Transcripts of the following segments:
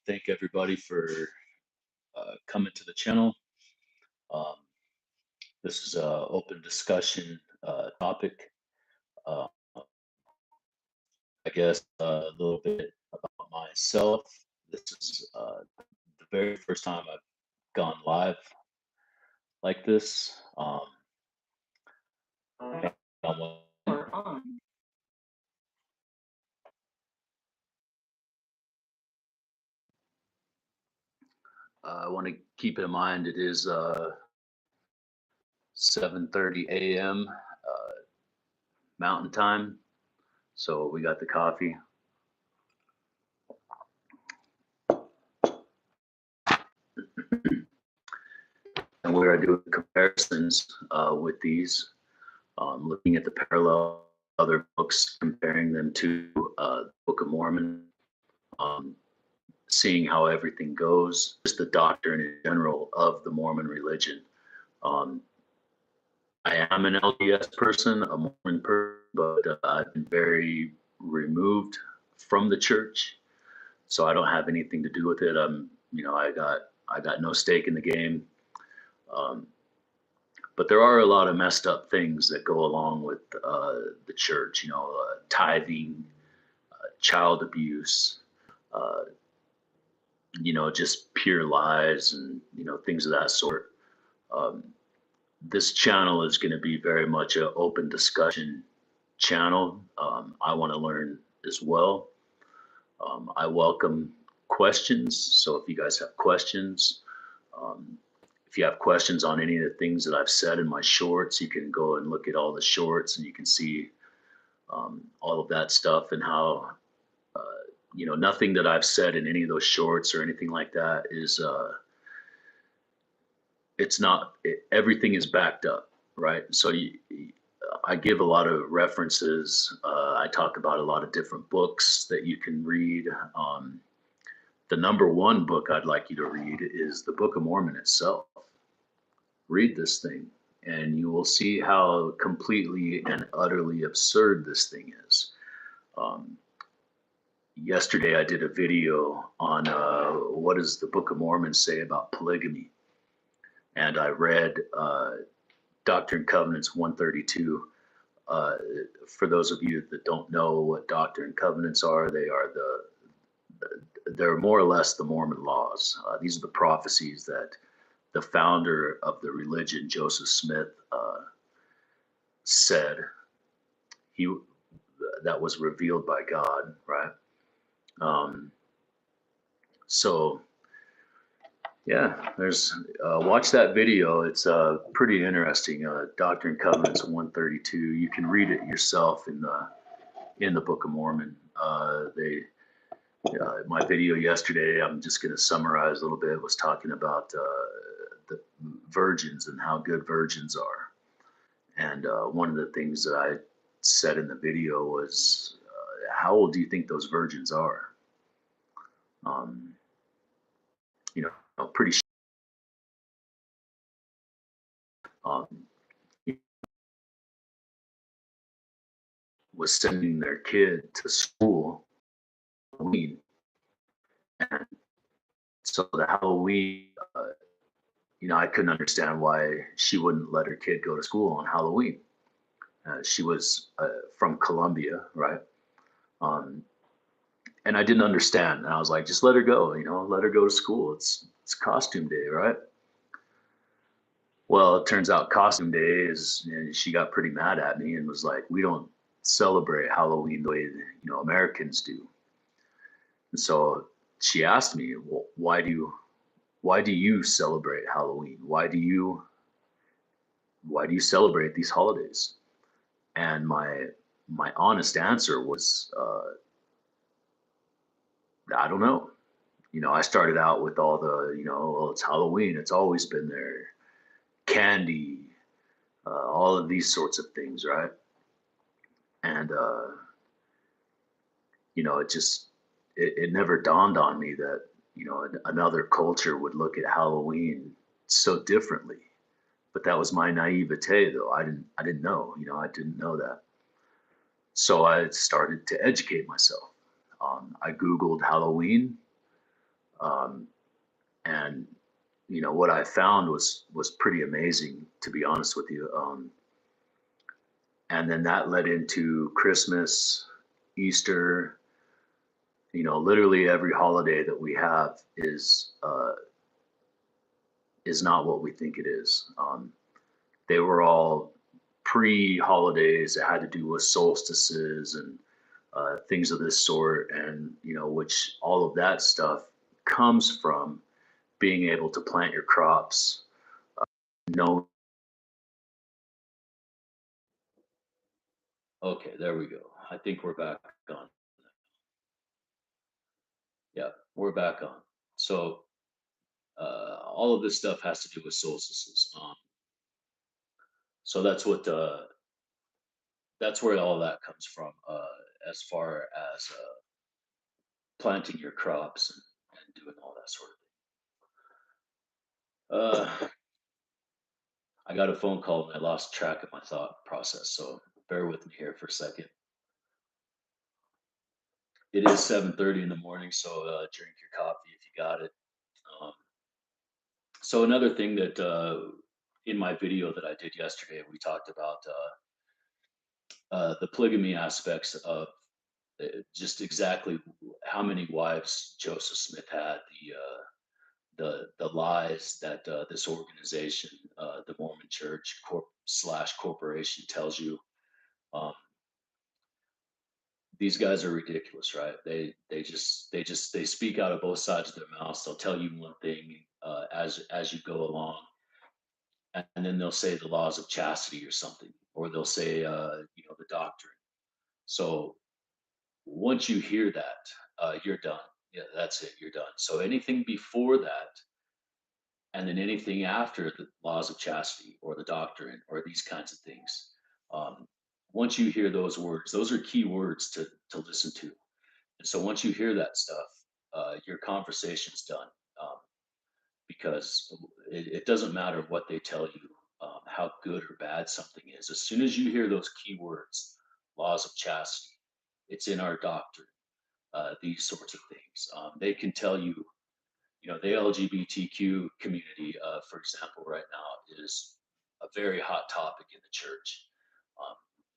thank everybody for coming to the channel. Um, this is a open discussion topic. Uh, I guess a little bit about myself. This is the very first time I've gone live like this. And I want to keep in mind it is 7:30 a.m. Mountain Time, so we got the coffee. And we're doing comparisons with these, looking at the parallel other books, comparing them to the Book of Mormon, um, seeing how everything goes, just the doctrine in general of the Mormon religion. Um, I am an LDS person, a Mormon person, but I've been very removed from the church, so I don't have anything to do with it. I got no stake in the game. Um, but there are a lot of messed up things that go along with the church, tithing, child abuse, uh, just pure lies and, things of that sort. Um, this channel is going to be very much an open discussion channel. I want to learn as well. I welcome questions. So if you guys have questions, um, if you have questions on any of the things that I've said in my shorts, you can go and look at all the shorts and you can see all of that stuff and how, nothing that I've said in any of those shorts or anything like that is, it's not, everything is backed up, right? So I give a lot of references. I talk about a lot of different books that you can read. The number one book I'd like you to read is the Book of Mormon itself. Read this thing and you will see how completely and utterly absurd this thing is. Yesterday I did a video on what does the Book of Mormon say about polygamy, and I read Doctrine and Covenants 132. For those of you that don't know what Doctrine and Covenants are, they're more or less the Mormon laws. These are the prophecies that the founder of the religion, Joseph Smith, said that was revealed by God, right? So yeah, there's watch that video. It's pretty interesting. Doctrine and Covenants 132. You can read it yourself in the Book of Mormon. My video yesterday, I'm just going to summarize a little bit, was talking about the virgins and how good virgins are. And one of the things that I said in the video was, how old do you think those virgins are? Pretty sure. Um, was sending their kid to school Halloween. And so the Halloween, I couldn't understand why she wouldn't let her kid go to school on Halloween. She was from Colombia, right? And I didn't understand. And I was like, just let her go, let her go to school. It's costume day, right? Well, it turns out costume day is, she got pretty mad at me and was like, we don't celebrate Halloween the way, Americans do. And so she asked me, well, why do you celebrate Halloween? Why do you celebrate these holidays? And my honest answer was, I don't know. I started out with all the, well, it's Halloween. It's always been there. Candy, all of these sorts of things, right? And, it never dawned on me that, another culture would look at Halloween so differently. But that was my naivete, though. I didn't know, I didn't know that. So I started to educate myself. I Googled Halloween. Um, and what I found was pretty amazing, to be honest with you. And then that led into Christmas, Easter. Literally every holiday that we have is not what we think it is. They were all pre-holidays that had to do with solstices and things of this sort, and which all of that stuff comes from being able to plant your crops. No, okay, there we go. I think we're back on. Yeah, we're back on. So all of this stuff has to do with solstices. So that's where all that comes from, as far as planting your crops and doing all that sort of thing. I got a phone call and I lost track of my thought process, so bear with me here for a second. It is 7:30 in the morning, so drink your coffee if you got it. Um, so another thing that in my video that I did yesterday, we talked about the polygamy aspects of just exactly how many wives Joseph Smith had, the lies that this organization, the Mormon Church slash corporation, tells you. Um, these guys are ridiculous, right? They speak out of both sides of their mouths. They'll tell you one thing as you go along, and then they'll say the laws of chastity or something, or they'll say the doctrine. So once you hear that, you're done. Yeah, that's it. You're done. So anything before that, and then anything after the laws of chastity or the doctrine or these kinds of things, um, once you hear those words, those are key words to listen to. And so once you hear that stuff, your conversation's done, um, because it doesn't matter what they tell you, how good or bad something is. As soon as you hear those key words, laws of chastity, it's in our doctrine, these sorts of things. They can tell you, the LGBTQ community, for example, right now is a very hot topic in the church. Um,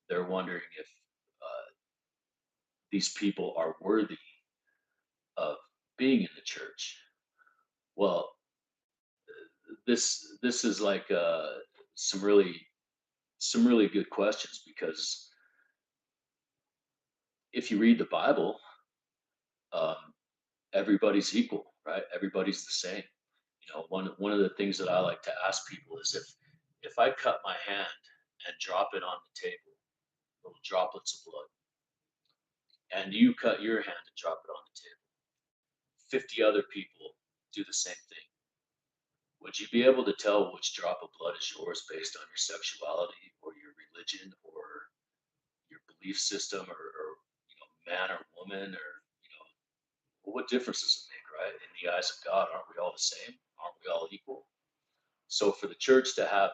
they're wondering if these people are worthy of being in the church. Well, this is like some really some really good questions, because if you read the Bible, um, everybody's equal, right? Everybody's the same. One of the things that I like to ask people is if I cut my hand and drop it on the table, little droplets of blood, and you cut your hand and drop it on the table, 50 other people do the same thing. Would you be able to tell which drop of blood is yours based on your sexuality or your religion or your belief system, or man or woman, or well, what difference does it make, right? In the eyes of God, aren't we all the same? Aren't we all equal? So for the church to have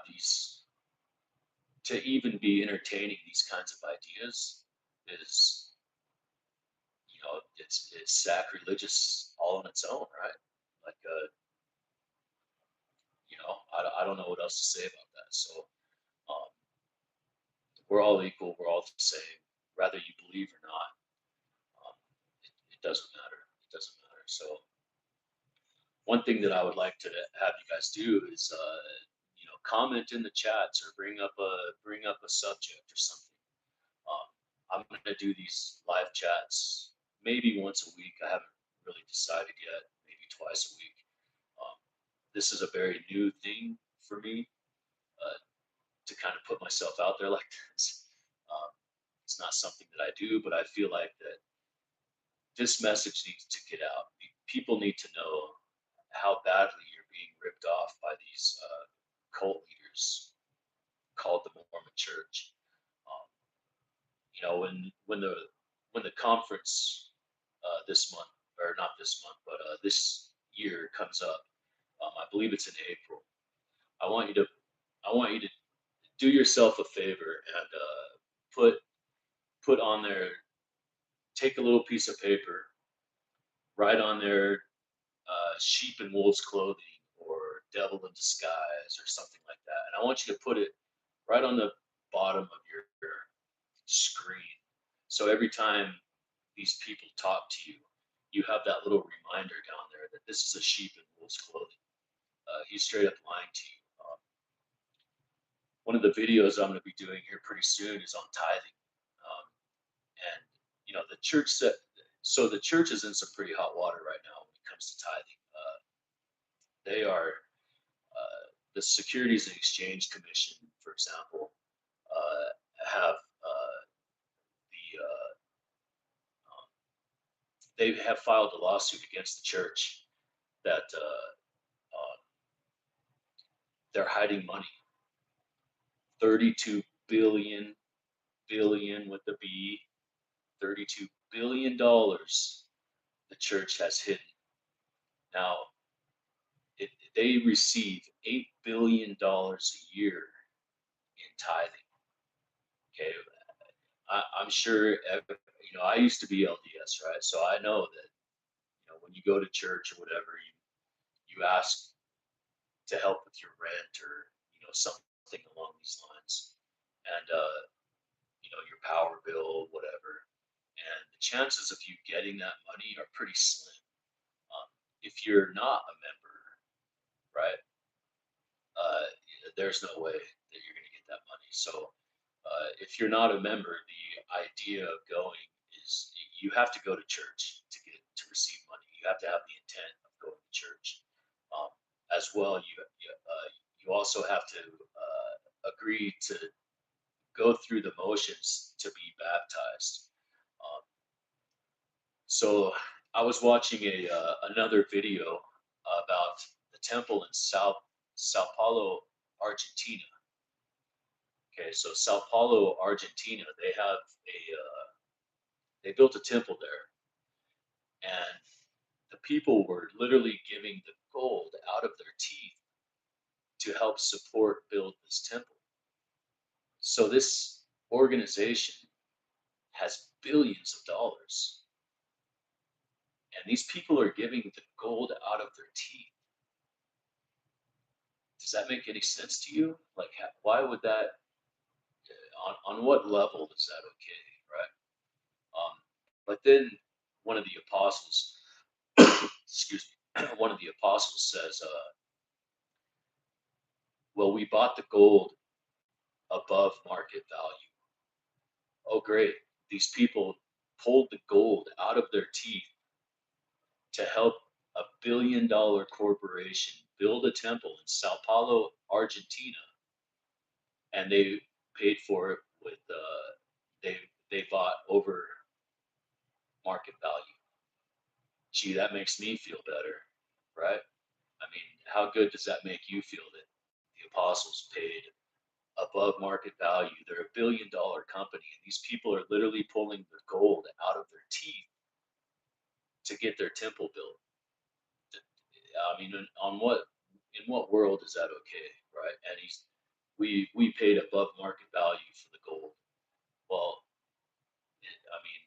to even be entertaining these kinds of ideas is, it's sacrilegious all on its own, right? Like, I don't know what else to say about that. So um, we're all equal. We're all the same, whether you believe or not. It doesn't matter. It doesn't matter. So one thing that I would like to have you guys do is, comment in the chats or bring up a subject or something. I'm going to do these live chats maybe once a week. I haven't really decided yet. Maybe twice a week. Um, this is a very new thing for me, uh, to kind of put myself out there like this. Um, it's not something that I do, but I feel like that this message needs to get out. People need to know how badly you're being ripped off by these cult leaders called the Mormon Church. Um, when the conference, this month, or not this month, but this year comes up, I believe it's in April. I want you to I want you to do yourself a favor and put on there. Take a little piece of paper, write on there sheep in wolf's clothing or devil in disguise or something like that. And I want you to put it right on the bottom of your screen. So every time these people talk to you, you have that little reminder down there that this is a sheep in wolf's clothing. He's straight up lying to you. One of the videos I'm going to be doing here pretty soon is on tithing. And, the church said, so the church is in some pretty hot water right now when it comes to tithing. They are, the Securities and Exchange Commission, for example, have they have filed a lawsuit against the church that they're hiding money. 32 billion with the B, $32 billion the church has hidden. Now, they receive $8 billion a year in tithing. Okay, I'm sure. I used to be LDS, right? So I know that when you go to church or whatever, you ask to help with your rent or something along these lines, and your power bill, whatever. And the chances of you getting that money are pretty slim. If you're not a member, right? uh, there's no way that you're going to get that money. So if you're not a member, the idea of going is you have to go to church to receive money. You have to have the intent of going to church. As well, you also have to agree to go through the motions to be baptized. Um, so I was watching another video about the temple in Sao Paulo, Argentina. Okay, so Sao Paulo, Argentina, they built a temple there, and the people were literally giving the gold out of their teeth to help support build this temple. So this organization has billions of dollars, and these people are giving the gold out of their teeth. Does that make any sense to you? Like, why would that? On what level is that okay, right? But then one of the apostles, excuse me, one of the apostles says, "Well, we bought the gold above market value." Oh, great! These people pulled the gold out of their teeth to help a $1 billion corporation build a temple in Sao Paulo, Argentina, and they paid for it with they bought over market value. Gee, that makes me feel better, right? I mean, how good does that make you feel that the apostles paid above market value? They're $1 billion company, and these people are literally pulling the gold out of their teeth to get their temple built. I mean, in what world is that okay, right? And we paid above market value for the gold. Well, I mean,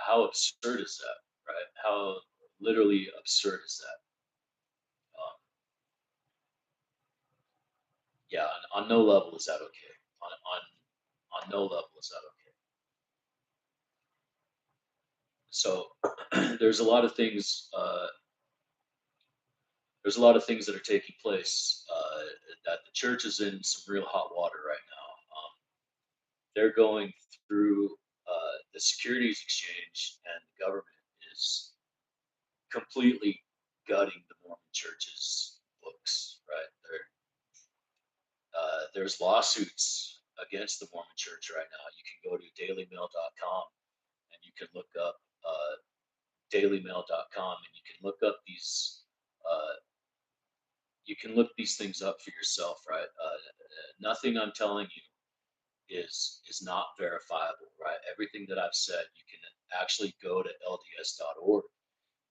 how absurd is that, right? How literally absurd is that? Um, yeah, on no level is that okay. On no level is that okay. So there's a lot of things. There's a lot of things that are taking place that the church is in some real hot water right now. They're going through the Securities Exchange, and the government is completely gutting the Mormon Church's books. Right there's lawsuits against the Mormon Church right now. You can go to dailymail.com and you can look up dailymail.com and you can look up these. You can look these things up for yourself, right? Nothing I'm telling you is not verifiable, right? Everything that I've said, you can actually go to lds.org.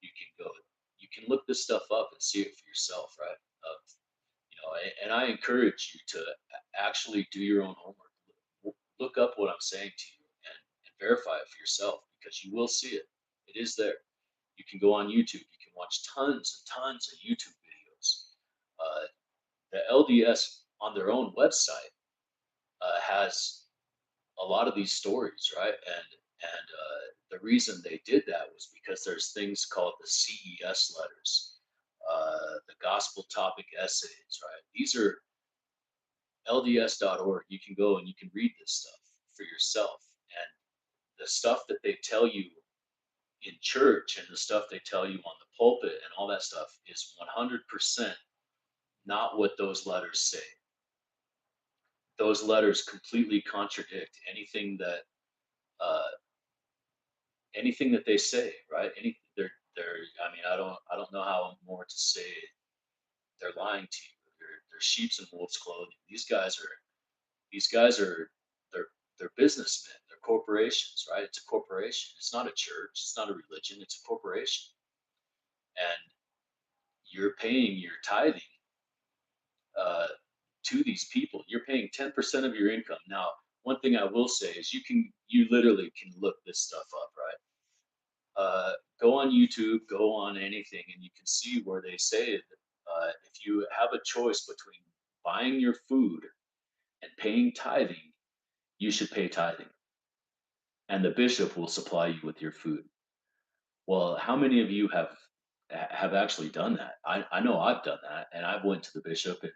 You can go, you can look this stuff up and see it for yourself, right? And I encourage you to actually do your own homework. Look up what I'm saying to you and verify it for yourself because you will see it. It is there. You can go on YouTube. You can watch tons and tons of YouTube videos. Uh, the LDS on their own website has a lot of these stories, right? And the reason they did that was because there's things called the CES letters, the Gospel Topic Essays, right? These are LDS.org. You can go and you can read this stuff for yourself, and the stuff that they tell you in church and the stuff they tell you on the pulpit and all that stuff is 100% not what those letters say. Those letters completely contradict uh, anything that they say, right? They're. I mean, I don't know how more to say. They're lying to you. They're sheep's and wolves clothing. These guys are they're they're businessmen. They're corporations, right? It's a corporation. It's not a church. It's not a religion. It's a corporation, and you're paying your tithing uh, to these people. You're paying 10% of your income. Now, one thing I will say is you literally can look this stuff up, right? Go on YouTube, go on anything, and you can see where they say that if you have a choice between buying your food and paying tithing, you should pay tithing, and the bishop will supply you with your food. Well, how many of you have actually done that? I know I've done that, and I went to the bishop, and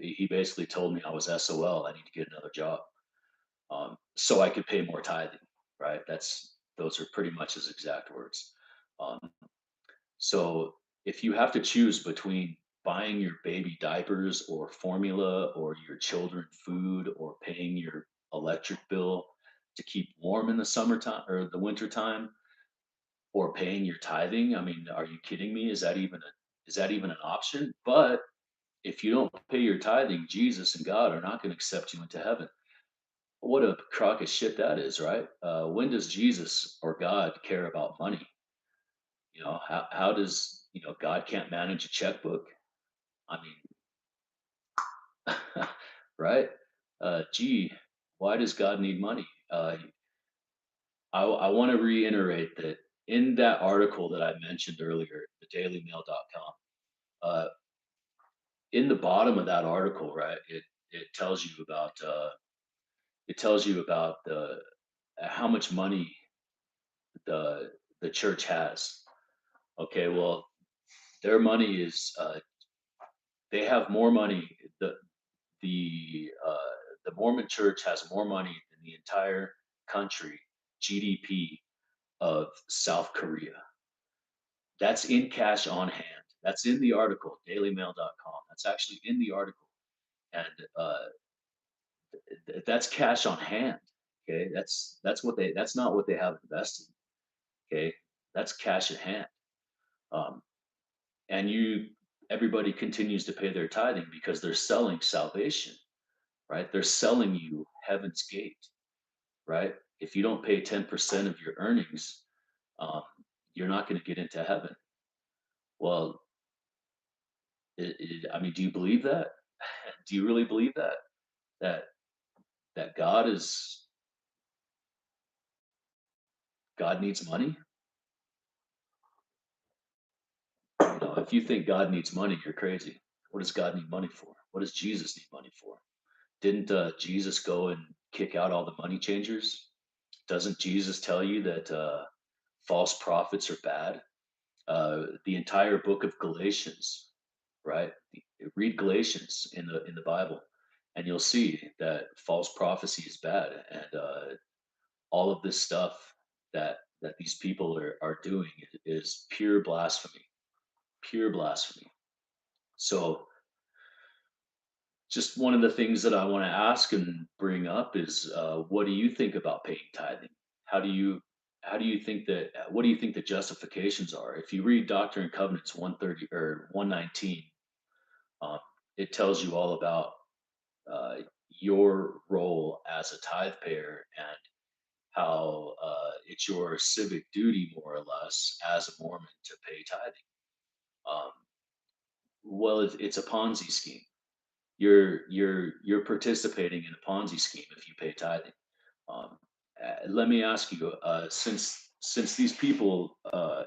he basically told me I was SOL. I need to get another job, so I could pay more tithing. Right? Those are pretty much his exact words. Um, So if you have to choose between buying your baby diapers or formula or your children food or paying your electric bill to keep warm in the summertime or the winter time or paying your tithing, I mean, are you kidding me? Is that even an option? But if you don't pay your tithing, Jesus and God are not going to accept you into heaven. What a crock of shit that is, right? When does Jesus or God care about money? How does God can't manage a checkbook? I mean, right? Gee, why does God need money? I want to reiterate that in that article that I mentioned earlier, thedailymail.com, uh, in the bottom of that article, right, it tells you about the how much money the the church has. Okay, well, their money is they have more money. The the Mormon Church has more money than the entire country GDP of South Korea. That's in cash on hand. That's in the article, dailymail.com. That's actually in the article. And that's cash on hand. Okay. That's not what they have invested. Okay. That's cash at hand. Um, and everybody continues to pay their tithing because they're selling salvation, right? They're selling you heaven's gate, right? If you don't pay 10% of your earnings, um, you're not going to get into heaven. Well, I mean, do you believe that? Do you really believe that? That that God needs money? If you think God needs money, you're crazy. What does God need money for? What does Jesus need money for? Didn't Jesus go and kick out all the money changers? Doesn't Jesus tell you that false prophets are bad? The entire book of Galatians, right? Read Galatians in the Bible, and you'll see that false prophecy is bad, and all of this stuff that these people are doing is pure blasphemy, pure blasphemy. So, just one of the things that I want to ask and bring up is, what do you think about paying tithing? How do you how do you think that what do you think the justifications are? If you read Doctrine and Covenants 130 or 119, um, it tells you all about uh, your role as a tithe payer and how it's your civic duty, more or less, as a Mormon to pay tithing. Um, well, it's a Ponzi scheme. You're participating in a Ponzi scheme if you pay tithing. Um, Let me ask you, since since these people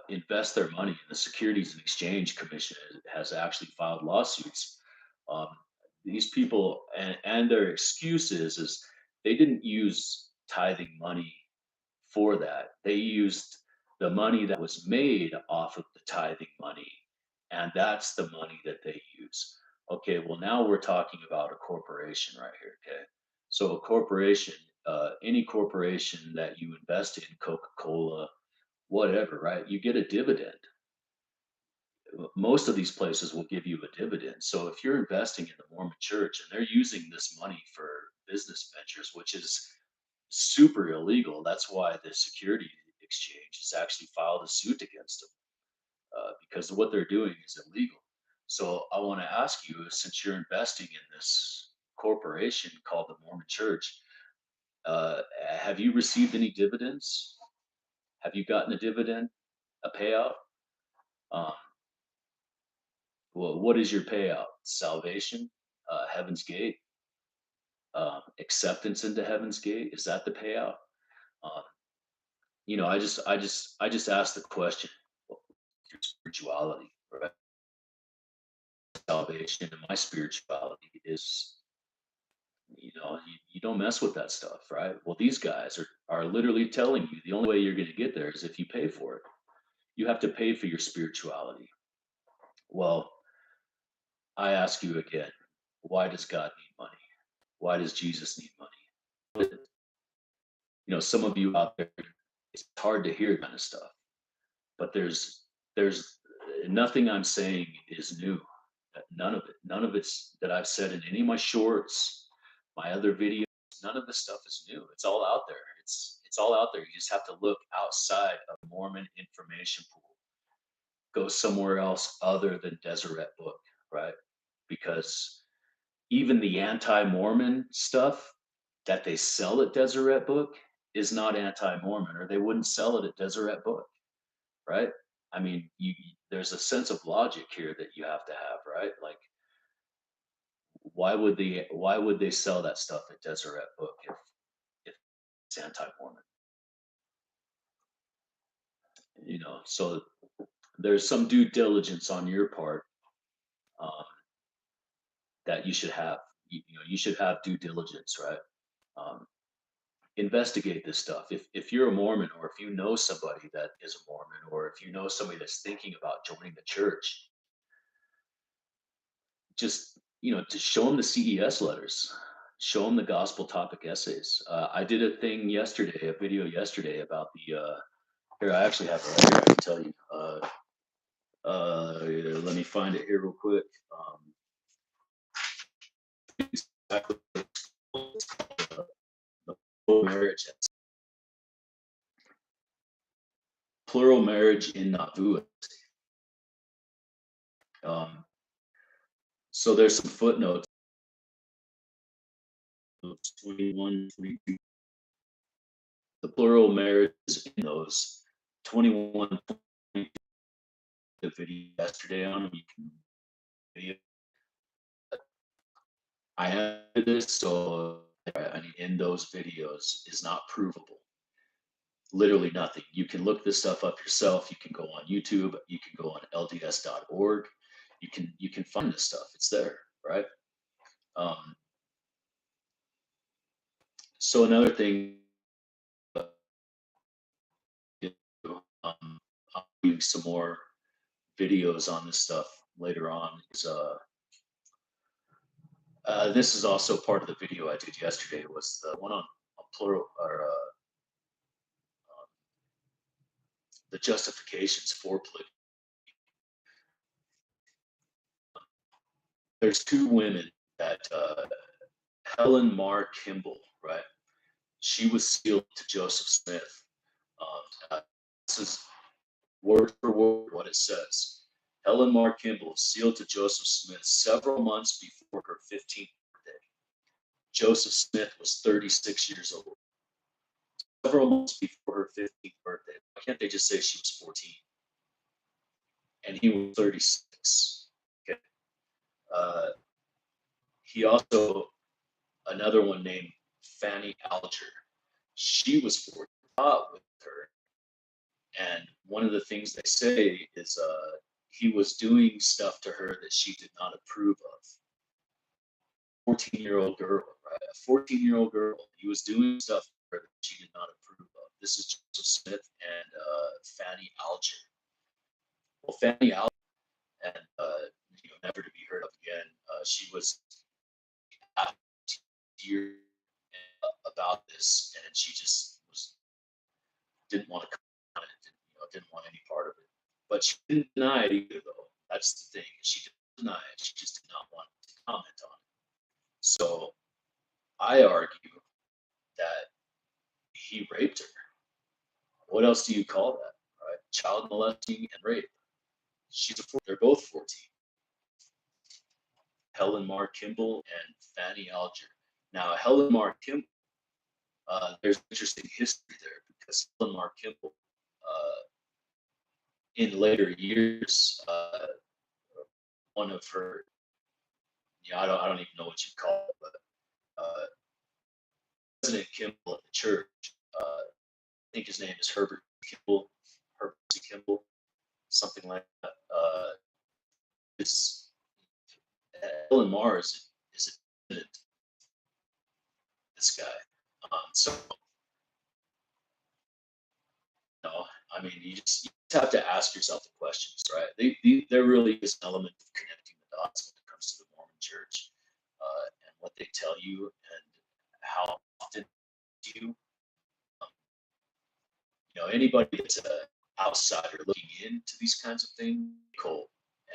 invest their money, and the Securities and Exchange Commission has actually filed lawsuits. Um, these people and their excuse is they didn't use tithing money for that. They used the money that was made off of the tithing money, and that's the money that they use. Okay, well, now we're talking about a corporation right here. Okay, so a corporation, any corporation that you invest in, Coca-Cola, whatever, right? You get a dividend. Most of these places will give you a dividend. So if you're investing in the Mormon church and they're using this money for business ventures, which is super illegal, that's why the Security Exchange has actually filed a suit against them, because what they're doing is illegal. So I want to ask you, since you're investing in this corporation called the Mormon Church, uh, have you received any dividends? Have you gotten a dividend, a payout? Um, well, what is your payout? Salvation, Heaven's Gate, acceptance into Heaven's Gate. Is that the payout? Um, I just asked the question. Your spirituality, right? Salvation and my spirituality is, you don't mess with that stuff, right? Well, these guys are literally telling you the only way you're going to get there is if you pay for it. You have to pay for your spirituality. Well, I ask you again, why does God need money? Why does Jesus need money? Some of you out there, it's hard to hear that kind of stuff, but there's nothing I'm saying is new. None of it's that I've said in any of my shorts, my other videos. None of this stuff is new. It's all out there. It's all out there. You just have to look outside of Mormon information pool. Go somewhere else other than Deseret Book, right? Because even the anti-Mormon stuff that they sell at Deseret Book is not anti-Mormon, or they wouldn't sell it at Deseret Book, right? I mean, there's a sense of logic here that you have to have, right? Like, why would they sell that stuff at Deseret Book if it's anti-Mormon? So there's some due diligence on your part, um, that you should have. You should have due diligence, right? Um, Investigate this stuff. If you're a Mormon, or if you know somebody that is a Mormon, or if you know somebody that's thinking about joining the church, just to show them the CES letters, show them the gospel topic essays. I did a thing yesterday, a video yesterday about the. Here, I actually have it right here. I can tell you. Let me find it here real quick. Exactly. The marriage, plural marriage in Nauvoo. Um, so there's some footnotes. 21, 22. The plural marriages in those 21. The video yesterday on them. You can video. I have this, so I mean, in those videos is not provable. Literally nothing. You can look this stuff up yourself. You can go on YouTube. You can go on LDS.org. You can find this stuff. It's there, right? Um, so another thing, I'll do some more videos on this stuff later on. Is this is also part of the video I did yesterday. Was the one on plural, or the justifications for polygamy. There's two women that Helen Mar Kimball, right? She was sealed to Joseph Smith. This is word for word what it says. Helen Mar Kimball sealed to Joseph Smith several months before her 15th birthday. Joseph Smith was 36 years old. Several months before her 15th birthday. Why can't they just say she was 14? And he was 36. Okay. He also, another one named Fanny Alger. She was 14, with her. And one of the things they say is he was doing stuff to her that she did not approve of. 14-year-old girl, right? A 14-year-old girl. He was doing stuff to her that she did not approve of. This is Joseph Smith and Fanny Alger. Well, Fanny Alger, and never to be heard of again. She was year about this, and she just didn't want to comment. Didn't want any part of it. But she didn't deny it either, though. That's the thing. She didn't deny it. She just did not want to comment on it. So I argue that he raped her. What else do you call that, right? Child molesting and rape. They're both 14. Helen Mar Kimball and Fanny Alger. Now, Helen Mar Kimball, there's interesting history there because Helen Mar Kimball, in later years, one of her, I don't even know what you call it, but President Kimball at the church, I think his name is Herbert C. Kimball, something like that. It's Helen Mar is a this guy. So I mean, you just have to ask yourself the questions, right? There really is an element of connecting the dots when it comes to the Mormon Church and what they tell you and how often you, anybody that's an outsider looking into these kinds of things, cool.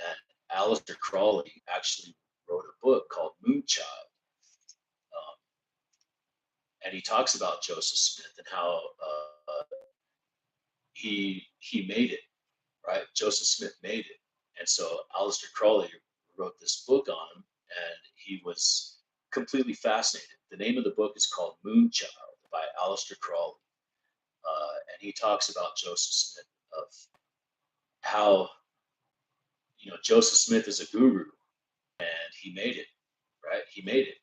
And Aleister Crowley actually wrote a book called Moonchild, and he talks about Joseph Smith and how he made it, right? Joseph Smith made it, and so Aleister Crowley wrote this book on him, and he was completely fascinated. The name of the book is called Moonchild by Aleister Crowley, and he talks about Joseph Smith of how Joseph Smith is a guru, and he made it, right? He made it.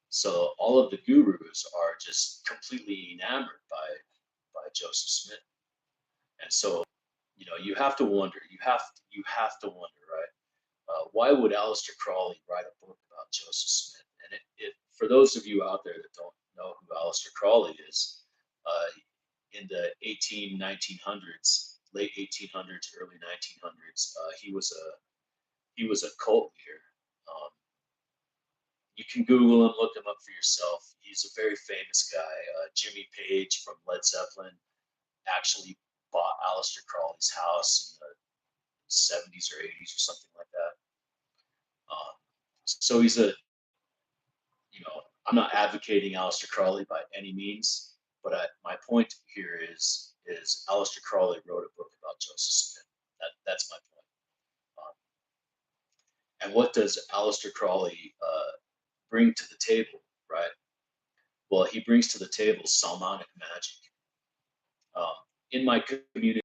So all of the gurus are just completely enamored by Joseph Smith, and so you have to wonder. You have to wonder, right? Why would Aleister Crowley write a book about Joseph Smith? And for those of you out there that don't know who Aleister Crowley is, in the 1900s, late 1800s, early 1900s, he was a cult leader. You can Google him, look him up for yourself. He's a very famous guy. Jimmy Page from Led Zeppelin actually bought Aleister Crowley's house in the 70s or 80s or something like that. So he's I'm not advocating Aleister Crowley by any means, but my point here is Aleister Crowley wrote a book about Joseph Smith. That's my point. And what does Aleister Crowley bring to the table, right? Well, he brings to the table Salmonic magic. In my community,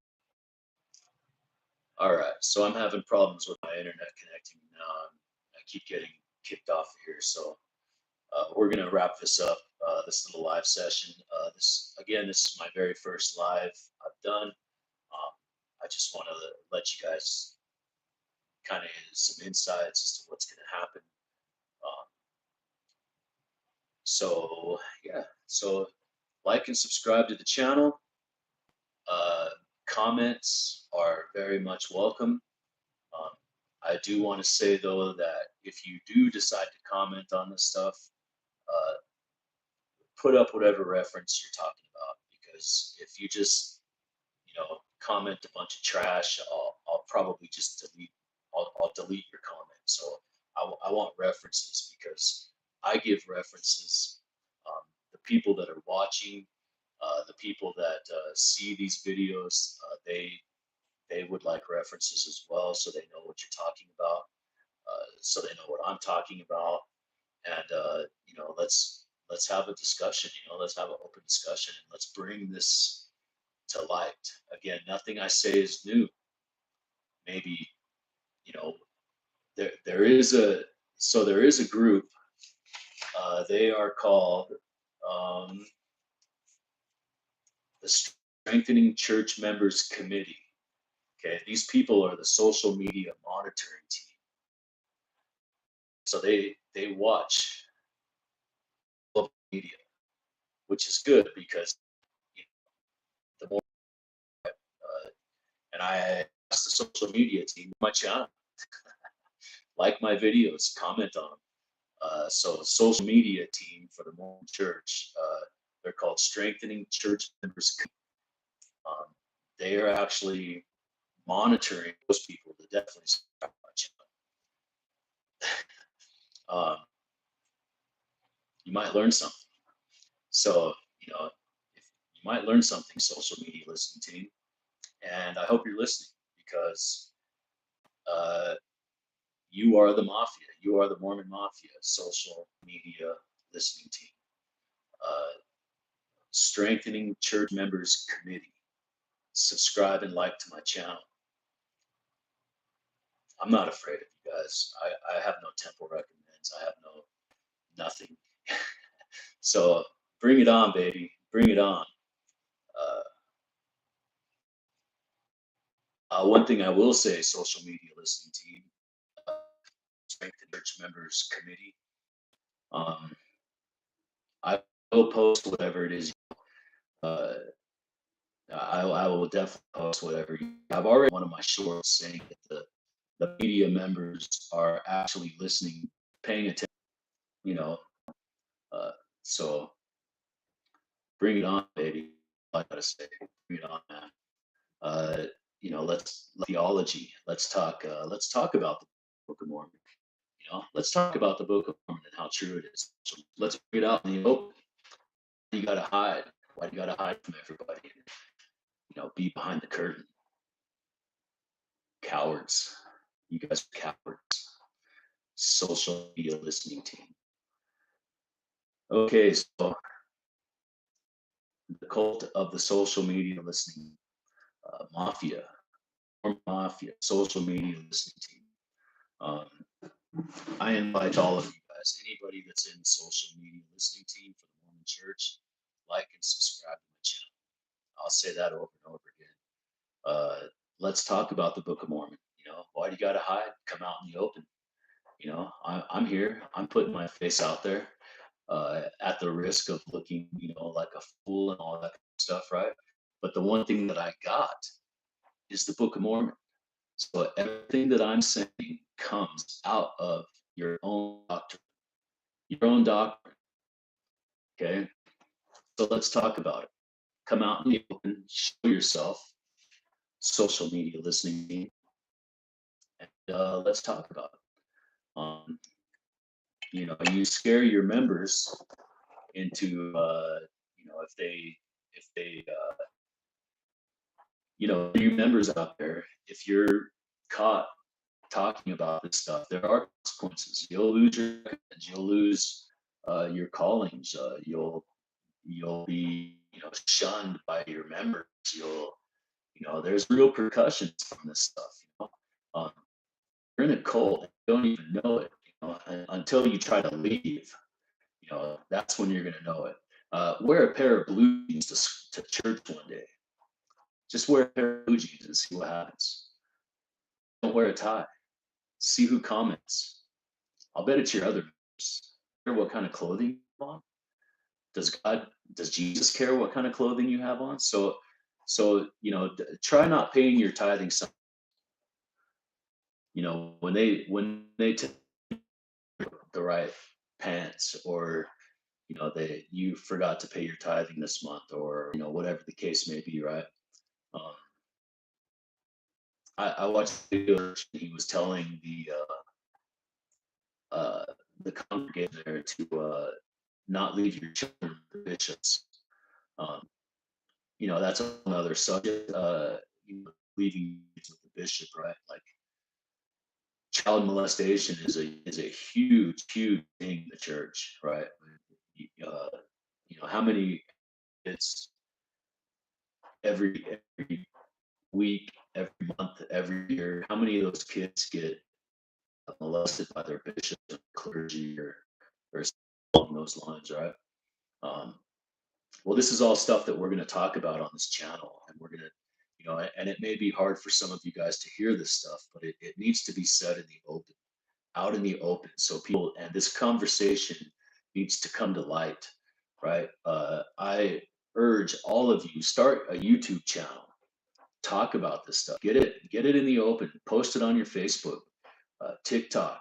all right, so I'm having problems with my internet connecting now. I keep getting kicked off of here, so we're gonna wrap this up, this little live session. This is my very first live I've done. I just want to let you guys kind of some insights as to what's going to happen. So yeah, so like and subscribe to the channel. Comments are very much welcome. I do want to say though that if you do decide to comment on this stuff, put up whatever reference you're talking about, because if you just comment a bunch of trash, I'll probably just delete. I'll delete your comment. So I want references, because I give references. The people that are watching, the people that see these videos, they would like references as well, so they know what you're talking about, so they know what I'm talking about, and let's have a discussion. Let's have an open discussion, and let's bring this to light. Again, nothing I say is new. Maybe there is a group. They are called the Strengthening Church Members Committee. Okay, these people are the social media monitoring team. So they watch media, which is good because the more and I ask the social media team, my channel, like my videos, comment on them. So the social media team for the Mormon Church, they're called Strengthening Church Members. They are actually monitoring those people to definitely subscribe to my channel. You might learn something. So, you might learn something, social media listening team. And I hope you're listening because you are the mafia. You are the Mormon Mafia social media listening team. Strengthening Church Members Committee. Subscribe and like to my channel. I'm not afraid of you guys. I have no temple recommends. I have nothing. So bring it on, baby. Bring it on. One thing I will say, social media listening team, Strengthen Church Members Committee. I will post whatever it is. I will definitely post whatever. I've already one of my shorts saying that the media members are actually listening, paying attention. So bring it on, baby. I gotta say, bring it on, man. Let's theology. Let's talk. Let's talk about the Book of Mormon. Let's talk about the Book of Mormon and how true it is. So let's bring it out in the open. You gotta hide. Why do you gotta hide from everybody? Be behind the curtain. Cowards. You guys are cowards. Social media listening team. Okay, so the cult of the social media listening mafia, or mafia, social media listening team. I invite all of you guys, anybody that's in the social media listening team for the Mormon Church, like and subscribe to my channel. I'll say that over and over again. Let's talk about the Book of Mormon. Why do you got to hide? Come out in the open. I'm here. I'm putting my face out there at the risk of looking, like a fool and all that stuff, right? But the one thing that I got is the Book of Mormon. So everything that I'm saying comes out of your own doctrine. Your own doctrine. Okay? So let's talk about it. Come out in the open, show yourself, social media listening, and let's talk about it. You scare your members into, if they, your members out there, if you're caught talking about this stuff, there are consequences. You'll lose your, you'll lose your callings. You'll be, shunned by your members. There's real repercussions from this stuff. You're in a cult, you don't even know it. Until you try to leave. That's when you're gonna know it. Wear a pair of blue jeans to church one day. Just wear a pair of blue jeans and see what happens. Don't wear a tie. See who comments. I'll bet it's your other members. Care what kind of clothing you have on. Does Jesus care what kind of clothing you have on? So try not paying your tithing. When they take the right pants, or you forgot to pay your tithing this month, or whatever the case may be, right? I watched a video. He was telling the congregation there to not leave your children with the bishops. That's another subject. Leaving with the bishop, right? Like, child molestation is a huge thing in the church, right? How many kids every week, every month, every year? How many of those kids get molested by their bishop, or clergy, or along those lines, right? Well, this is all stuff that we're going to talk about on this channel, and we're going to, and it may be hard for some of you guys to hear this stuff, but it needs to be said in the open, out in the open, so people, and this conversation needs to come to light, right? I urge all of you, start a YouTube channel, talk about this stuff, get it in the open, post it on your Facebook, TikTok,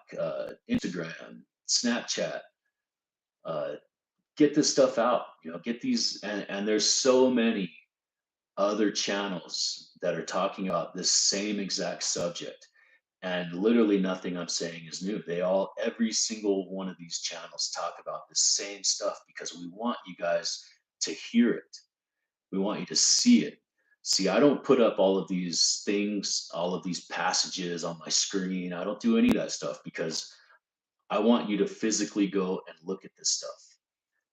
Instagram, Snapchat, uh, get this stuff out, get these, and there's so many other channels that are talking about this same exact subject. And literally nothing I'm saying is new. Every single one of these channels talk about the same stuff because we want you guys to hear it. We want you to see it. See, I don't put up all of these things, all of these passages on my screen. I don't do any of that stuff because I want you to physically go and look at this stuff,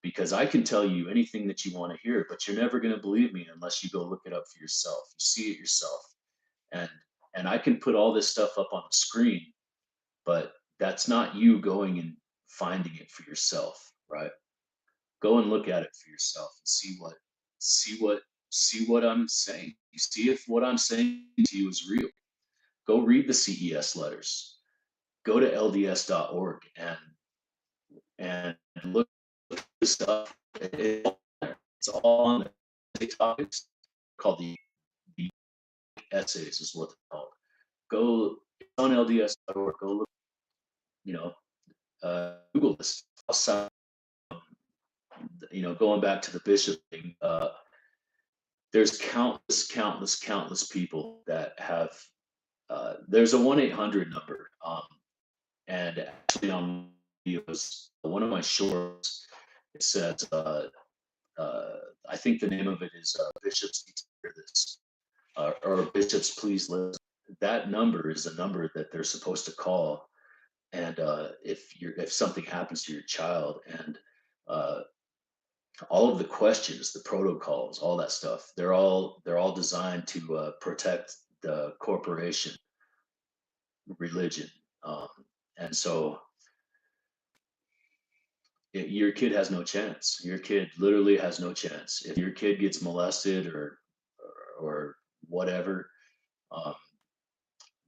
because I can tell you anything that you want to hear, but you're never going to believe me unless you go look it up for yourself. You see it yourself. And I can put all this stuff up on the screen, but that's not you going and finding it for yourself, right? Go and look at it for yourself and see what see what I'm saying. You see if what I'm saying to you is real. Go read the CES letters. Go to LDS.org and look this up. It's all on the TikTok. It's called the essays is what they're called. Go on LDS.org. Go look, you know, Google this. Going back to the bishop thing, there's countless people that have. There's a 1-800 number, and actually on videos, one of my shorts, it says, I think the name of it is Bishops Need to Hear This, or Bishops Please Listen. That number is a number that they're supposed to call, and if something happens to your child, and uh, all of the questions, the protocols, all that stuff, they're all designed to protect the corporation religion, um, and so your kid has no chance. Your kid literally has no chance. If your kid gets molested or whatever, um,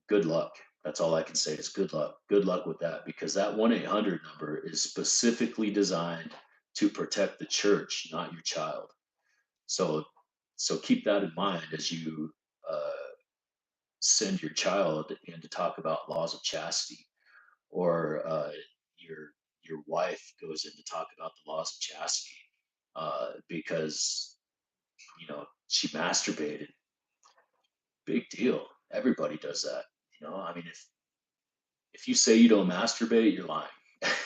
good luck. That's all I can say is good luck. Good luck with that, because that 1-800 number is specifically designed to protect the church, not your child. So keep that in mind as you send your child in to talk about laws of chastity, or your wife goes in to talk about the laws of chastity, because she masturbated. Big deal. Everybody does that. I mean, if you say you don't masturbate, you're lying.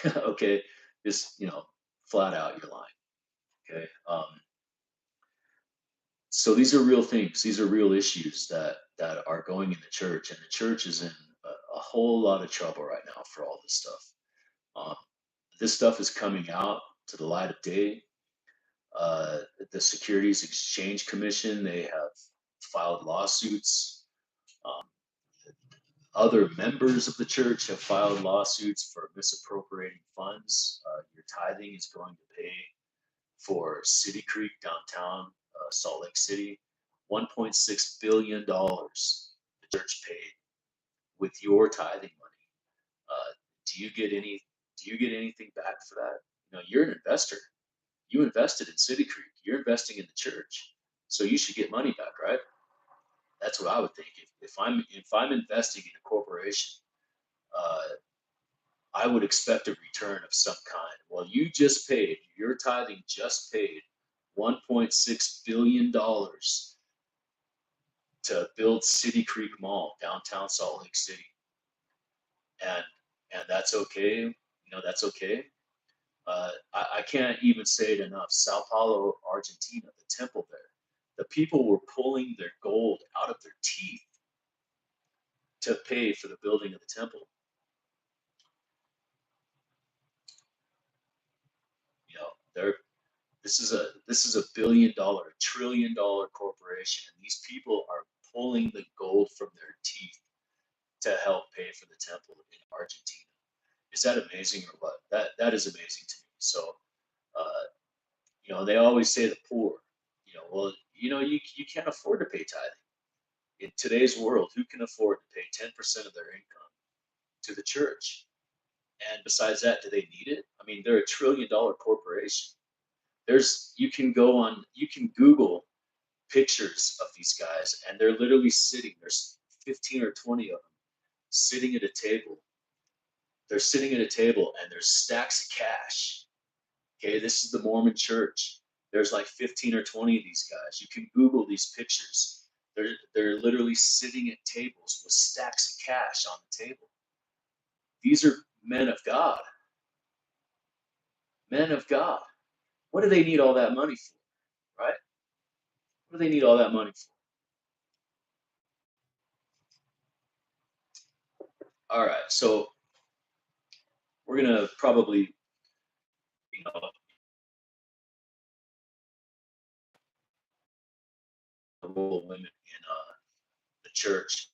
Okay, just flat out, you're lying. Okay. So these are real things. These are real issues that are going in the church, and the church is in a whole lot of trouble right now for all this stuff. Um, this stuff is coming out to the light of day. Uh, the Securities Exchange Commission, they have filed lawsuits. Um, Other members of the church have filed lawsuits for misappropriating funds. Your tithing is going to pay for City Creek downtown Salt Lake City. $1.6 billion the church paid with your tithing money. Do you get any? Do you get anything back for that? You're an investor. You invested in City Creek. You're investing in the church, so you should get money back, right? That's what I would think. If I'm investing in a corporation, uh, I would expect a return of some kind. Well, your tithing just paid $1.6 billion to build City Creek Mall, downtown Salt Lake City. And that's okay. That's okay. I can't even say it enough. Sao Paulo, Argentina, the temple there, the people were pulling their gold out of their teeth to pay for the building of the temple. They're this is a billion-dollar, trillion-dollar corporation, and these people are pulling the gold from their teeth to help pay for the temple in Argentina. Is that amazing or what? That is amazing to me. So, uh, They always say the poor. Well, you can't afford to pay tithing in today's world. Who can afford to pay 10% of their income to the church? And besides that, do they need it? I mean, they're $1 trillion corporation. You can Google pictures of these guys, and they're literally sitting. There's 15 or 20 of them sitting at a table. They're sitting at a table, and there's stacks of cash. Okay, this is the Mormon Church. There's like 15 or 20 of these guys. You can Google these pictures. They're literally sitting at tables with stacks of cash on the table. These are men of God. Men of God. What do they need all that money for, right? What do they need all that money for? All right, so we're gonna probably, you know, the role of women in the church.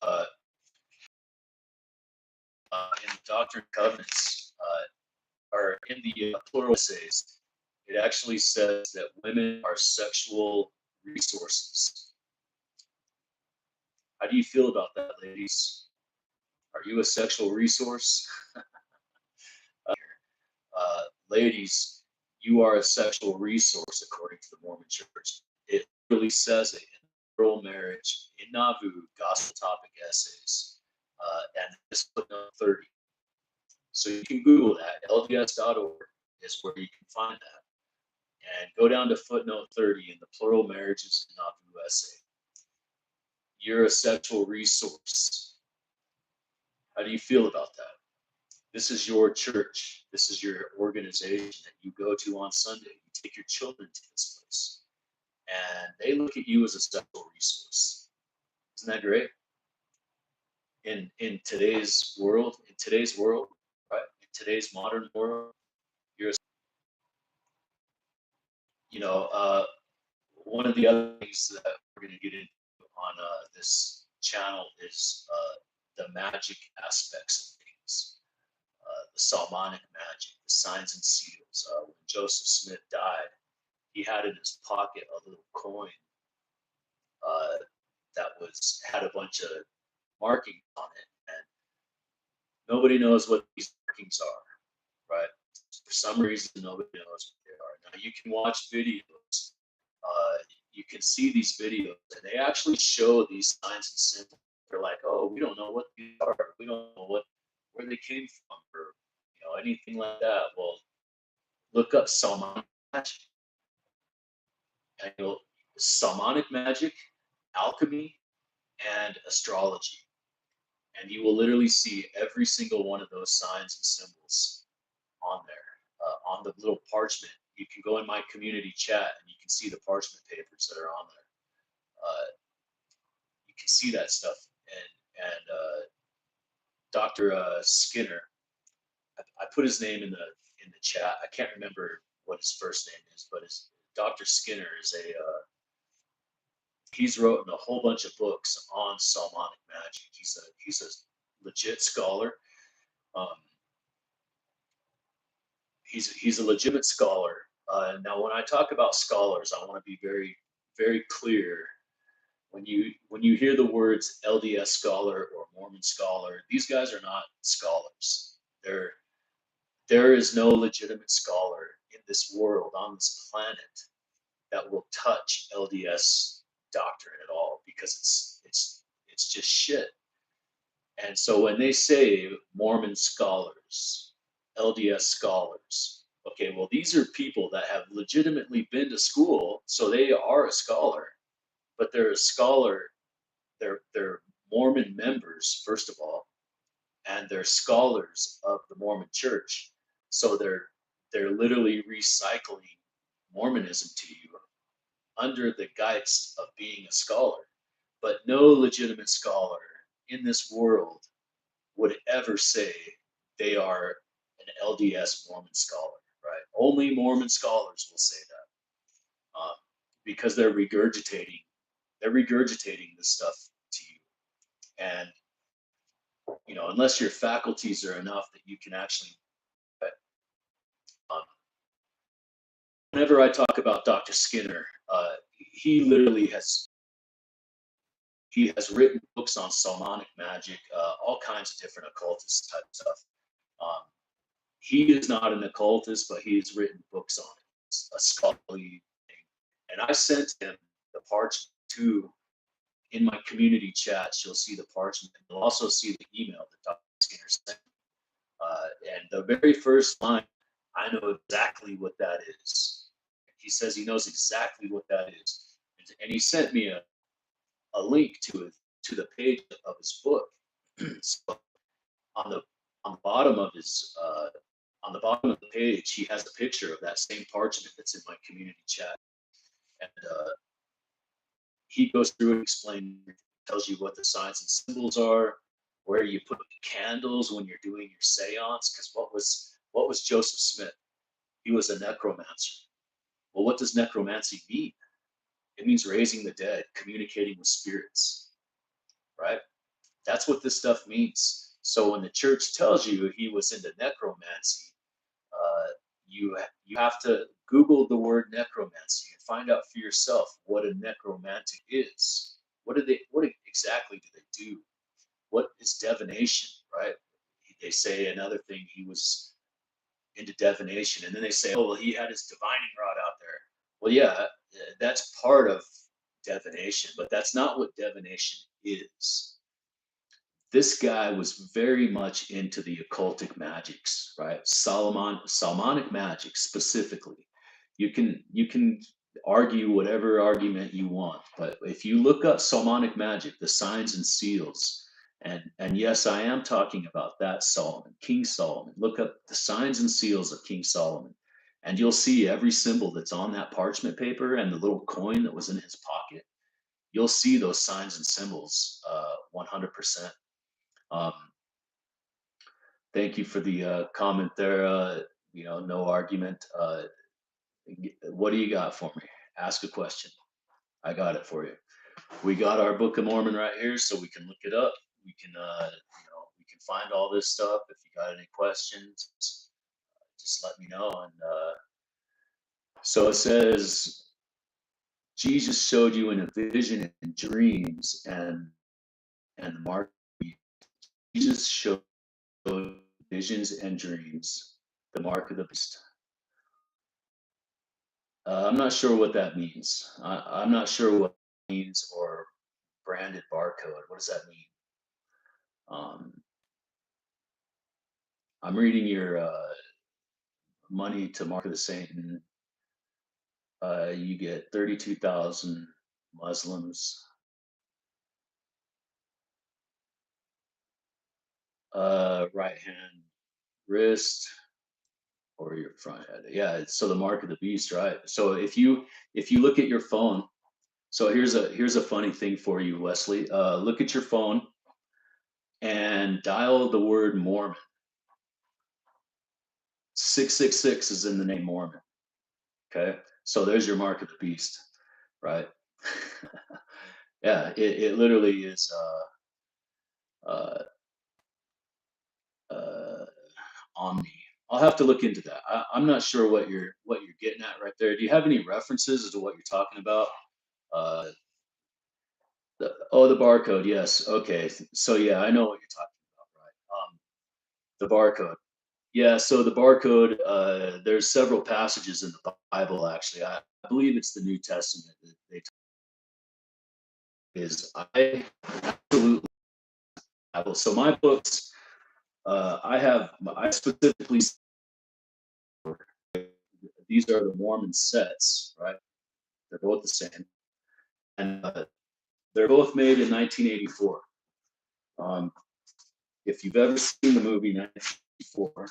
In the Doctrine and Covenants, or in the plural essays, it actually says that women are sexual resources. How do you feel about that, ladies? Are you a sexual resource? Ladies, you are a sexual resource according to the Mormon Church. It really says it in Plural Marriage, in Nauvoo, Gospel Topic Essays, and this footnote 30. So you can Google that. LDS.org is where you can find that. And go down to footnote 30 in the Plural Marriages in Nauvoo essay. You're a sexual resource. How do you feel about that? This is your church. This is your organization that you go to on Sunday. You take your children to this place. And they look at you as a sexual resource. Isn't that great? In today's world, right? In today's modern world, you're, one of the other things that we're going to get into on this channel is the magic aspects of things, the Salmonic magic, the signs and seals. When Joseph Smith died, he had in his pocket a little coin that had a bunch of markings on it, and nobody knows what these markings are, right? For some reason, nobody knows what they are. Now you can watch videos. You can see these videos, and they actually show these signs and symbols. They're like, "Oh, we don't know what these are. We don't know where they came from, or anything like that." Well, look up Salmonic magic, and Salmonic magic, alchemy, and astrology, and you will literally see every single one of those signs and symbols on there, on the little parchment. You can go in my community chat and you can see the parchment papers that are on there. You can see that stuff. And Dr. Skinner, I put his name in the chat. I can't remember what his first name is, but Dr. Skinner is he's written a whole bunch of books on Salmonic magic. He's a legit scholar. He's a legitimate scholar. Now, when I talk about scholars, I want to be very, very clear. When you hear the words LDS scholar or Mormon scholar, these guys are not scholars. There is no legitimate scholar in this world, on this planet, that will touch LDS doctrine at all, because it's just shit. And so when they say Mormon scholars, LDS scholars, okay, well, these are people that have legitimately been to school, so they are a scholar, but they're a scholar. They're Mormon members, first of all, and they're scholars of the Mormon Church. So they're literally recycling Mormonism to you under the guise of being a scholar. But no legitimate scholar in this world would ever say they are an LDS Mormon scholar, right? Only Mormon scholars will say that, because they're regurgitating this stuff to you. And unless your faculties are enough that you can actually um, whenever I talk about Dr. Skinner, he literally has written books on Solomonic magic, all kinds of different occultist type stuff. Um, he is not an occultist, but he's written books on it. It's a scholarly thing. And I sent him the parchment too. In my community chats, you'll see the parchment. You'll also see the email that Dr. Skinner sent. And the very first line, I know exactly what that is. He says he knows exactly what that is. And he sent me a link to it, to the page of his book. So on the bottom of his on the bottom of the page, he has a picture of that same parchment that's in my community chat, and he goes through and explains, tells you what the signs and symbols are, where you put the candles when you're doing your seance. Because what was Joseph Smith? He was a necromancer. Well, what does necromancy mean? It means raising the dead, communicating with spirits, right? That's what this stuff means. So when the church tells you he was into necromancy, you have to Google the word necromancy and find out for yourself what a necromantic is. What exactly do they do? What is divination, right? They say another thing, he was into divination, and then they say, oh well, he had his divining rod out there. Well, yeah, that's part of divination, but that's not what divination is. This guy was very much into the occultic magics, right? Solomonic magic specifically. You can argue whatever argument you want, but if you look up Solomonic magic, the signs and seals, and yes, I am talking about that Solomon, King Solomon. Look up the signs and seals of King Solomon, and you'll see every symbol that's on that parchment paper and the little coin that was in his pocket. You'll see those signs and symbols 100%. Um, thank you for the comment there. No argument. What do you got for me? Ask a question. I got it for you. We got our Book of Mormon right here, so we can look it up. We can, we can find all this stuff. If you got any questions, just let me know. And so it says, Jesus showed you in a vision and dreams, and the mark. Jesus showed visions and dreams, the mark of the beast. I'm not sure what that means. I'm not sure what it means, or branded barcode. What does that mean? I'm reading your money to mark of the Satan. You get 32,000 Muslims. Right hand wrist or your front head. Yeah, so the mark of the beast, right? So if you look at your phone, so here's a funny thing for you, Wesley. Look at your phone and dial the word Mormon. 666 is in the name Mormon. Okay, so there's your mark of the beast, right? Yeah, it literally is uh, Omni. I'll have to look into that. I'm not sure what you're getting at right there. Do you have any references as to what you're talking about? Uh, the barcode. Yes. Okay. So yeah, I know what you're talking about, right? The barcode. Yeah. So the barcode. There's several passages in the Bible. Actually, I believe it's the New Testament that they is I absolutely. So my books. I specifically, these are the Mormon sets, right? They're both the same, and they're both made in 1984. Um, if you've ever seen the movie 1984,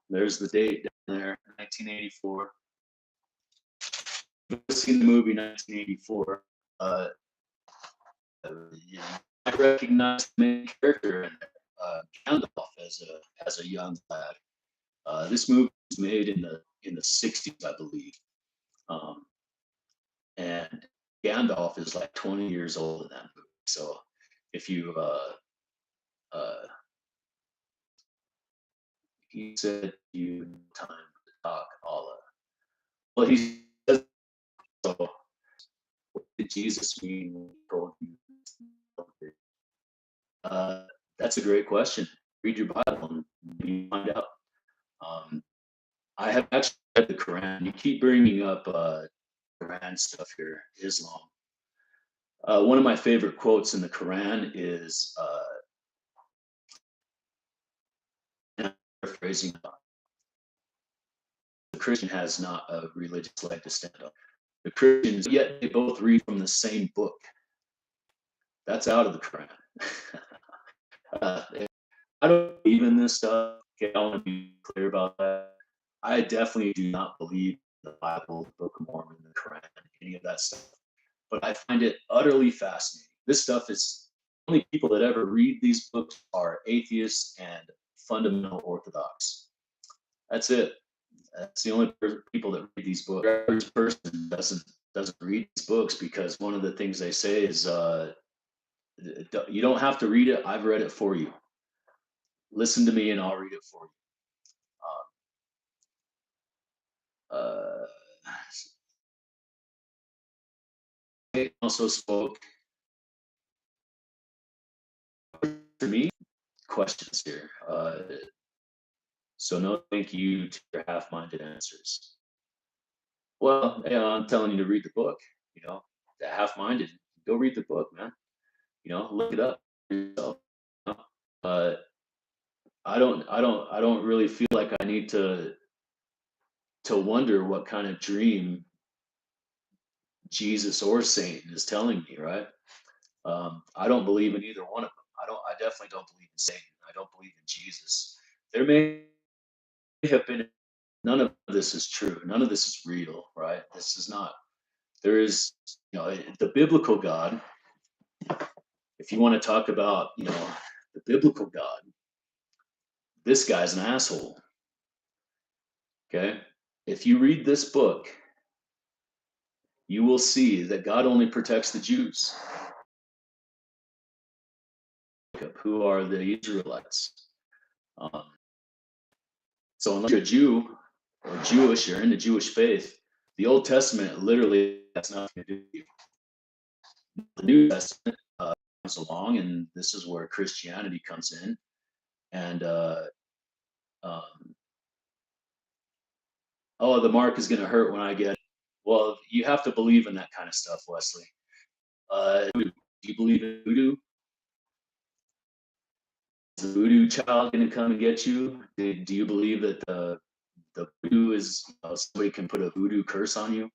there's the date down there, 1984. If you've ever seen the movie 1984, I recognize the main character in there, Gandalf, as a young lad. This movie was made in the 60s, I believe. And Gandalf is like 20 years old in that movie. So if you he said you time Allah. Well, he says, so what did Jesus mean when he told you? That's a great question. Read your Bible and you find out. Um, I have actually read the Quran. You keep bringing up Quran stuff here, Islam. One of my favorite quotes in the Quran is, and I'm paraphrasing, the Christian has not a religious leg to stand on. The Christians, yet they both read from the same book. That's out of the Quran. uh, I don't believe in this stuff. Okay, I want to be clear about that. I definitely do not believe in the Bible, the Book of Mormon, the Quran, any of that stuff. But I find it utterly fascinating. This stuff is, only people that ever read these books are atheists and fundamental orthodox. That's it. That's the only people that read these books. The average person doesn't read these books because one of the things they say is, you don't have to read it. I've read it for you. Listen to me, and I'll read it for you. I also spoke for me questions here. So no thank you to your half-minded answers. Well, yeah, I'm telling you to read the book. The half-minded, go read the book, man. Look it up yourself. Uh, I don't really feel like I need to wonder what kind of dream Jesus or Satan is telling me, right? I don't believe in either one of them. I definitely don't believe in Satan. I don't believe in Jesus. There may have been, none of this is true. None of this is real, right? This is not. There is, the biblical God. If you want to talk about, the biblical God, this guy's an asshole. Okay? If you read this book, you will see that God only protects the Jews, who are the Israelites. So unless you're a Jew or Jewish, you're in the Jewish faith, the Old Testament literally has nothing to do with you. The New Testament comes along, and this is where Christianity comes in. And oh, the mark is going to hurt when I get. Well, you have to believe in that kind of stuff, Wesley. Do you believe in voodoo? Is the voodoo child going to come and get you? Do you believe that the voodoo is, somebody can put a voodoo curse on you?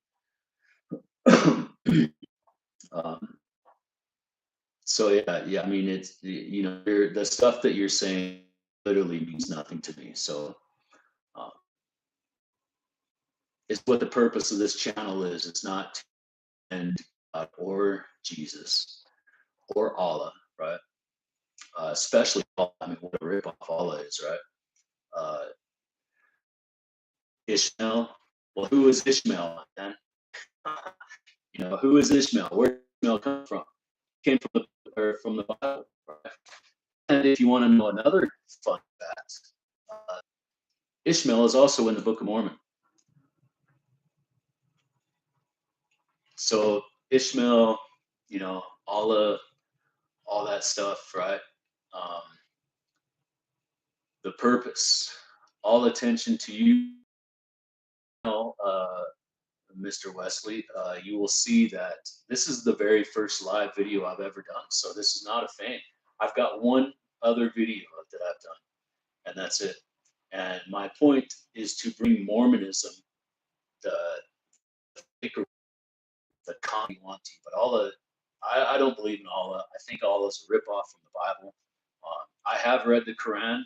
So yeah. I mean, it's, the stuff that you're saying literally means nothing to me. So it's what the purpose of this channel is. It's not to end God or Jesus or Allah, right? Especially Allah. I mean, what a ripoff Allah is, right? Ishmael. Well, who is Ishmael then? Who is Ishmael? Where did Ishmael come from? Came from the Bible, right? And if you want to know another fun fact, Ishmael is also in the Book of Mormon. So Ishmael, Allah, all that stuff, right? The purpose, all attention to you, Mr. Wesley. You will see that this is the very first live video I've ever done. So this is not a feint. I've got one other video that I've done, and that's it. And my point is to bring Mormonism, the Conti, but I don't believe in Allah. I think Allah is a ripoff from the Bible. I have read the Quran.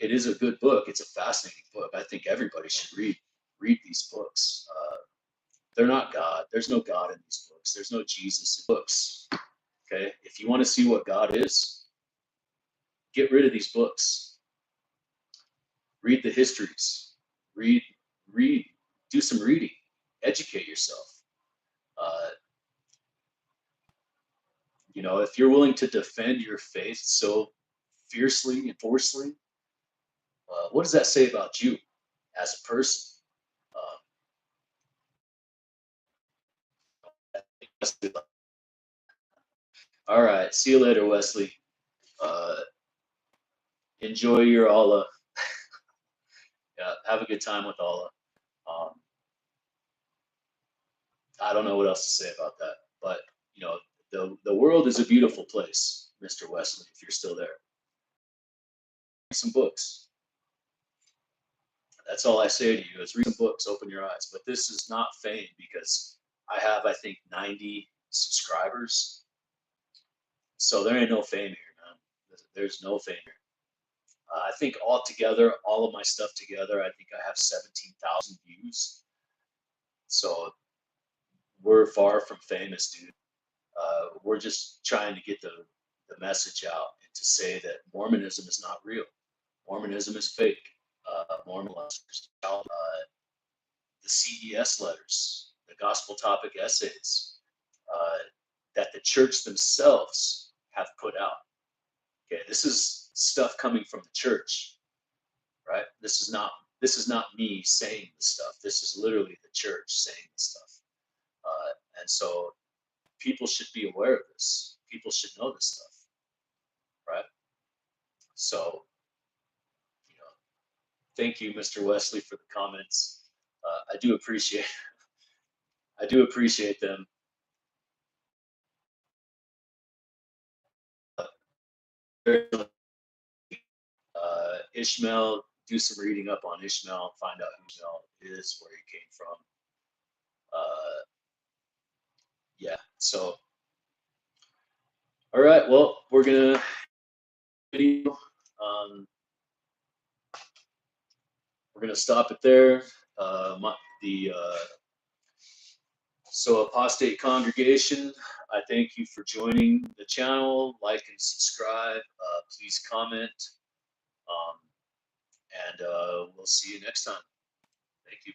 It is a good book. It's a fascinating book. I think everybody should read these books. They're not God. There's no God in these books. There's no Jesus in books. Okay? If you want to see what God is, get rid of these books. Read the histories. Read, do some reading. Educate yourself. If you're willing to defend your faith so fiercely and forcefully, what does that say about you as a person. All right, see you later, Wesley. Enjoy your Allah. Yeah, have a good time with Allah. Um, I don't know what else to say about that, but you know, the world is a beautiful place, Mr. Wesley. If you're still there, some books. That's all I say to you is read some books, open your eyes. But this is not fame because I have, I think, 90 subscribers. So there ain't no fame here, man. There's no fame here. I think altogether, all of my stuff together, I think I have 17,000 views. So we're far from famous, dude. We're just trying to get the message out and to say that Mormonism is not real. Mormonism is fake. Mormon letters, the CES letters, the gospel topic essays that the church themselves have put out. Okay, this is stuff coming from the church, right? This is not me saying the stuff. This is literally the church saying the stuff, and so people should be aware of this. People should know this stuff, right? So, you know, thank you, Mr. Wesley, for the comments. I do appreciate them. Ishmael, do some reading up on Ishmael, find out who Ishmael is, where he came from. Yeah, so, all right, well, we're gonna video. We're gonna stop it there. So apostate congregation, I thank you for joining the channel. Like and subscribe. Please comment. And we'll see you next time. Thank you.